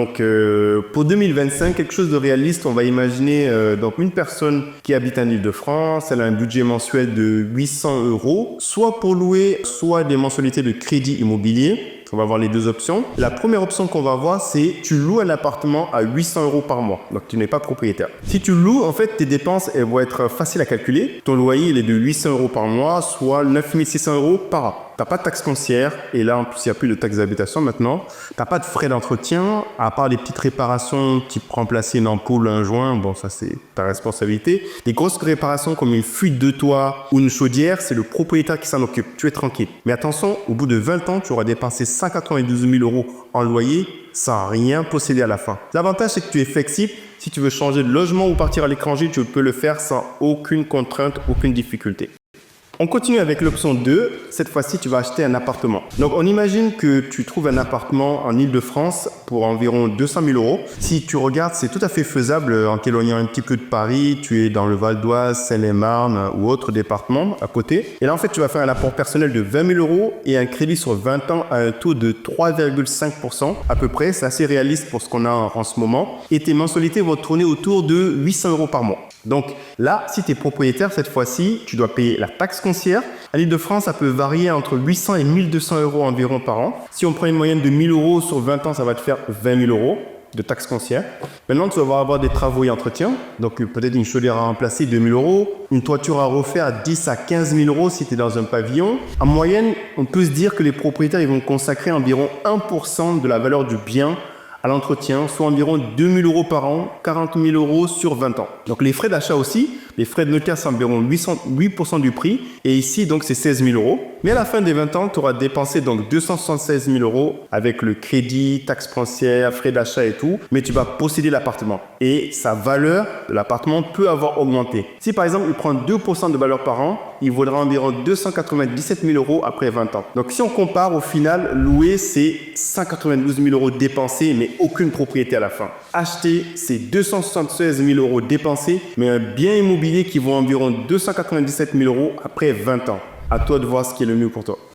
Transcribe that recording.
Donc pour 2025, quelque chose de réaliste, on va imaginer donc une personne qui habite en Île-de-France, elle a un budget mensuel de 800 €, soit pour louer, soit des mensualités de crédit immobilier. On va avoir les deux options. La première option qu'on va voir, c'est tu loues un appartement à 800 € par mois. Donc, tu n'es pas propriétaire. Si tu loues, en fait, tes dépenses, elles vont être faciles à calculer. Ton loyer, il est de 800 € par mois, soit 9 600 € par an. Tu n'as pas de taxe foncière. Et là, en plus, il n'y a plus de taxe d'habitation maintenant. Tu n'as pas de frais d'entretien, à part des petites réparations, type remplacer une ampoule, un joint. Bon, ça, c'est ta responsabilité. Les grosses réparations comme une fuite de toit ou une chaudière, c'est le propriétaire qui s'en occupe. Tu es tranquille. Mais attention, au bout de 20 ans, tu auras dépensé 192 000 € en loyer sans rien posséder à la fin. L'avantage, c'est que tu es flexible. Si tu veux changer de logement ou partir à l'étranger, tu peux le faire sans aucune contrainte, aucune difficulté. On continue avec l'option 2. Cette fois-ci, tu vas acheter un appartement. Donc, on imagine que tu trouves un appartement en Île-de-France pour environ 200 000 €. Si tu regardes, c'est tout à fait faisable en t'éloignant un petit peu de Paris. Tu es dans le Val d'Oise, Seine-et-Marne ou autre département à côté. Et là, en fait, tu vas faire un apport personnel de 20 000 € et un crédit sur 20 ans à un taux de 3,5% à peu près. C'est assez réaliste pour ce qu'on a en ce moment. Et tes mensualités vont tourner autour de 800 € par mois. Donc là, si tu es propriétaire, cette fois-ci, tu dois payer la taxe foncière. À l'Île-de-France, ça peut varier entre 800 et 1200 € environ par an. Si on prend une moyenne de 1000 € sur 20 ans, ça va te faire 20 000 € de taxe foncière. Maintenant, tu vas avoir des travaux et entretien. Donc peut-être une chaudière à remplacer, 2 000 €. Une toiture à refaire, 10 à 15 000 € si tu es dans un pavillon. En moyenne, on peut se dire que les propriétaires ils vont consacrer environ 1% de la valeur du bien à l'entretien, soit environ 2 000 € par an, 40 000 € sur 20 ans. Donc les frais d'achat aussi, les frais de notaire, c'est environ 8% du prix. Et ici, donc, c'est 16 000 €. Mais à la fin des 20 ans, tu auras dépensé donc 276 000 € avec le crédit, taxe foncière, frais d'achat et tout. Mais tu vas posséder l'appartement. Et sa valeur de l'appartement peut avoir augmenté. Si par exemple, il prend 2% de valeur par an, il vaudra environ 297 000 € après 20 ans. Donc si on compare, au final, louer, c'est 192 000 € dépensés, mais aucune propriété à la fin. Acheter, c'est 276 000 € dépensés, mais un bien immobilier qui vaut environ 297 000 € après 20 ans. À toi de voir ce qui est le mieux pour toi.